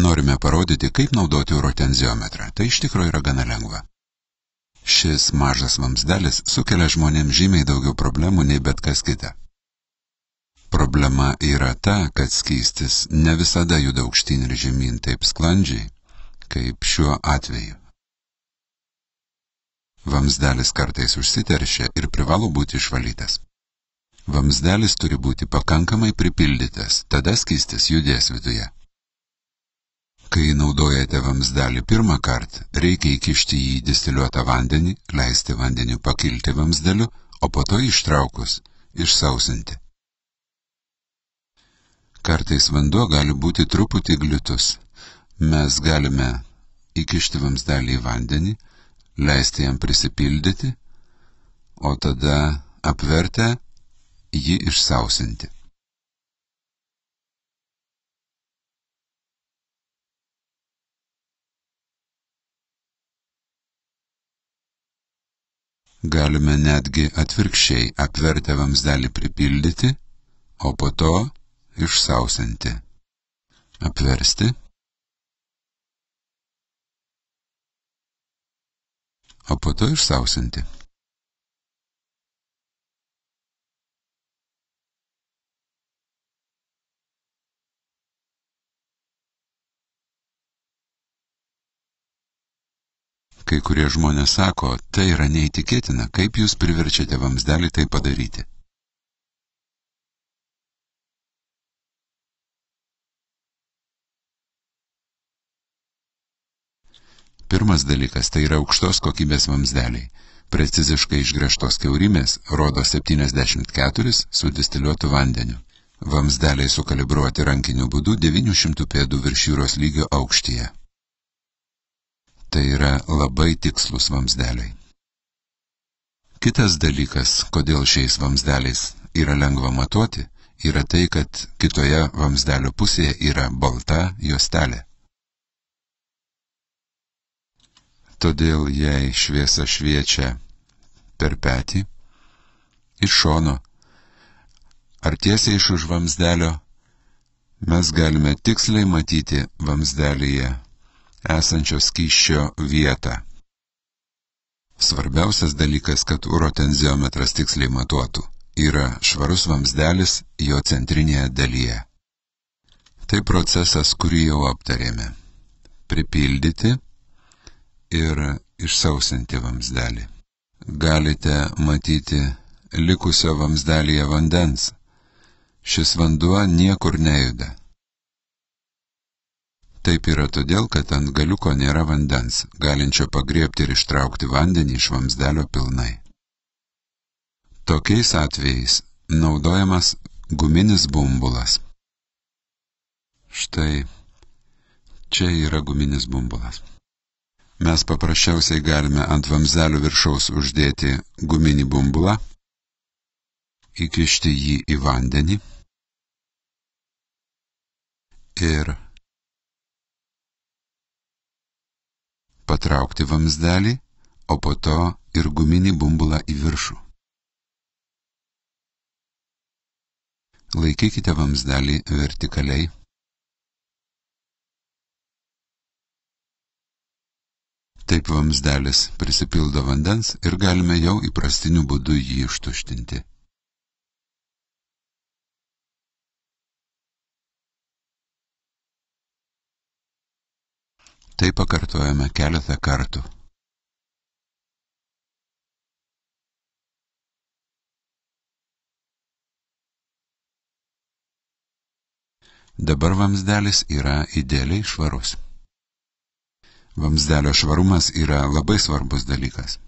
Norime parodyti, kaip naudoti urotenziometrą. Tai iš tikrųjų yra gana lengva. Šis mažas vamzdelis sukelia žmonėms žymiai daugiau problemų nei bet kas kita. Problema yra ta, kad skystis ne visada juda aukštyn ir žemyn taip sklandžiai, kaip šiuo atveju. Vamzdelis kartais užsiteršia ir privalo būti išvalytas. Vamzdelis turi būti pakankamai pripildytas, tada skystis judės viduje. Kai naudojate vamzdelį pirmą kartą, reikia įkišti jį į distiliuotą vandenį, leisti vandeniu pakilti vamzdeliu, o po to ištraukus išsausinti. Kartais vanduo gali būti truputį gliutus. Mes galime įkišti vamzdelį į vandenį, leisti jam prisipildyti, o tada apvertę jį išsausinti. Galime netgi atvirkščiai apvertę vamzdelį pripildyti, o po to išsausinti. Apversti. O po to išsausinti. Kai kurie žmonės sako, tai yra neįtikėtina, kaip jūs priverčiate vamzdelį tai padaryti. Pirmas dalykas tai yra aukštos kokybės vamzdeliai. Preciziškai išgręžtos kiaurimės rodo 74 su distiliuotu vandeniu. Vamzdeliai sukalibruoti rankiniu būdu 900 pėdų virš jūros lygio aukštyje. Tai yra labai tikslus vamzdeliai. Kitas dalykas, kodėl šiais vamzdeliais yra lengva matuoti, yra tai, kad kitoje vamzdelio pusėje yra balta juostelė. Todėl jei šviesa šviečia per petį, iš šono, ar tiesiai iš už vamzdelio, mes galime tiksliai matyti vamzdelyje esančio skysčio vietą. Svarbiausias dalykas, kad urotenziometras tiksliai matuotų, yra švarus vamzdelis jo centrinėje dalyje. Tai procesas, kurį jau aptarėme. Pripildyti ir išsausinti vamzdelį. Galite matyti likusio vamzdelyje vandens. Šis vanduo niekur nejuda. Taip yra todėl, kad ant galiuko nėra vandens, galinčio pagriebti ir ištraukti vandenį iš vamzdelio pilnai. Tokiais atvejais naudojamas guminis bumbulas. Štai čia yra guminis bumbulas. Mes paprasčiausiai galime ant vamzdelio viršaus uždėti guminį bumbulą, įkišti jį į vandenį ir patraukti vamzdelį, o po to ir guminį bumbulą į viršų. Laikykite vamzdelį vertikaliai. Taip vamzdelis prisipildo vandens ir galime jau įprastiniu būdu jį ištuštinti. Tai pakartojame keletą kartų. Dabar vamzdelis yra idealiai švarus. Vamzdelio švarumas yra labai svarbus dalykas.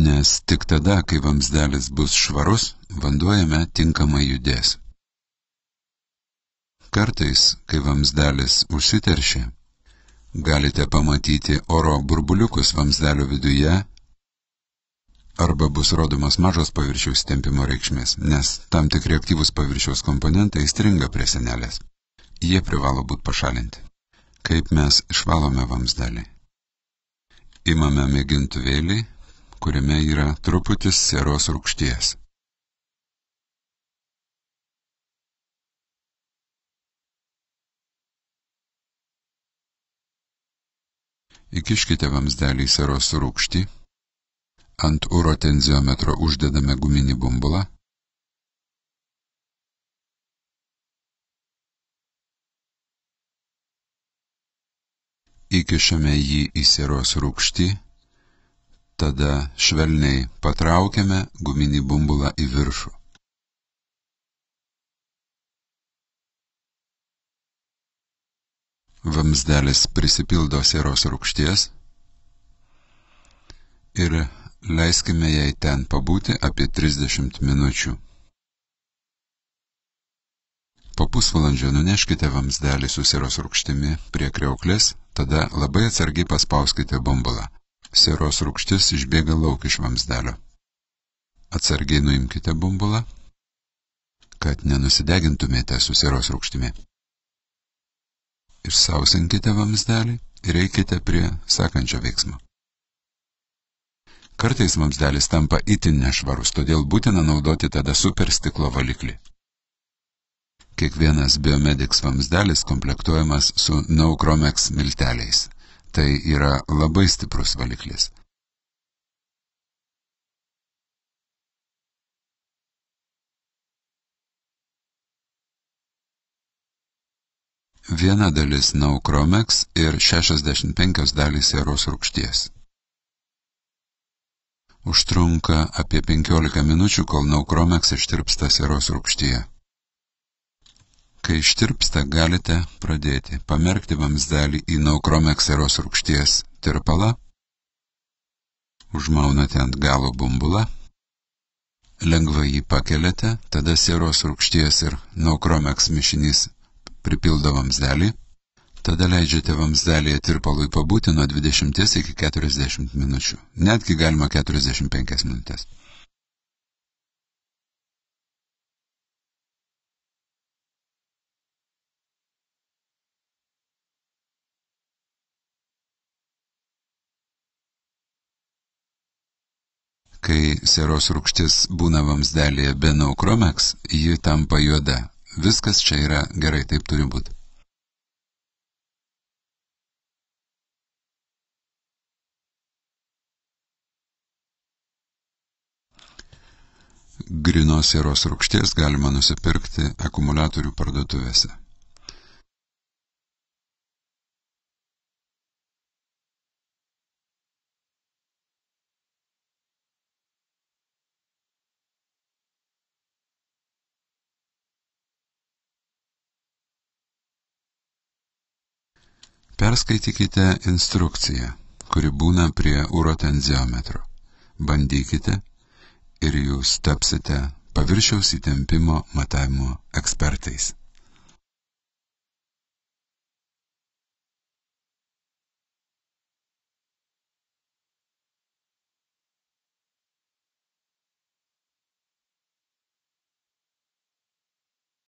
Nes tik tada, kai vamzdelis bus švarus, vanduo jame tinkamai judės. Kartais, kai vamzdelis užsiteršia, galite pamatyti oro burbuliukus vamzdelio viduje arba bus rodomas mažos paviršiaus tempimo reikšmės, nes tam tikri aktyvūs paviršiaus komponentai stringa prie sienelės. Jie privalo būti pašalinti. Kaip mes išvalome vamzdelį? Imame mėgintuvėlį, kuriame yra truputis sieros rūgšties. Įkiškite vamzdelį į sieros rūgštį. Ant urotenziometro uždedame guminį bumbulą. Įkišame jį į sieros rūgštį. Tada švelniai patraukiame guminį bumbulą į viršų. Vamzdelis prisipildo sieros rūgšties ir leiskime jai ten pabūti apie 30 minučių. Po pusvalandžio nuneškite vamzdelį su sieros rūgštimi prie kriauklės, tada labai atsargiai paspauskite bumbulą. Sieros rūgštis išbėga lauk iš vamzdelio. Atsargiai nuimkite bumbulą, kad nenusidegintumėte su sieros rūgštimi. Išsausinkite vamzdelį ir eikite prie sekančio veiksmo. Kartais vamzdelis tampa itin nešvarus, todėl būtina naudoti tada super stiklo valiklį. Kiekvienas Biomedix vamzdelis komplektuojamas su Nauchromex milteliais. Tai yra labai stiprus valiklis. Viena dalis Nauchromex ir 65 dalys sieros rūgšties. Užtrunka apie 15 minučių, kol Nauchromex ištirpsta sieros rūgštyje. Kai ištirpsta, galite pradėti pamerkti vamzdelį į Nauchromex sieros rūgšties tirpalą, užmaunate ant galo bumbulą, lengvai jį pakeliate, tada sieros rūgšties ir Nauchromex mišinys pripildo vamzdelį, tada leidžiate vamzdelėje tirpalui pabūti nuo 20 iki 40 minučių, netgi galima 45 minutės. Kai sieros rūgštis būna vamzdelėje be Nauchromex, ji tampa juoda. Viskas čia yra gerai, taip turi būti. Grynos sieros rūgšties galima nusipirkti akumuliatorių parduotuvėse. Perskaitykite instrukciją, kuri būna prie urotenziometro. Bandykite ir jūs tapsite paviršiaus įtempimo matavimo ekspertais.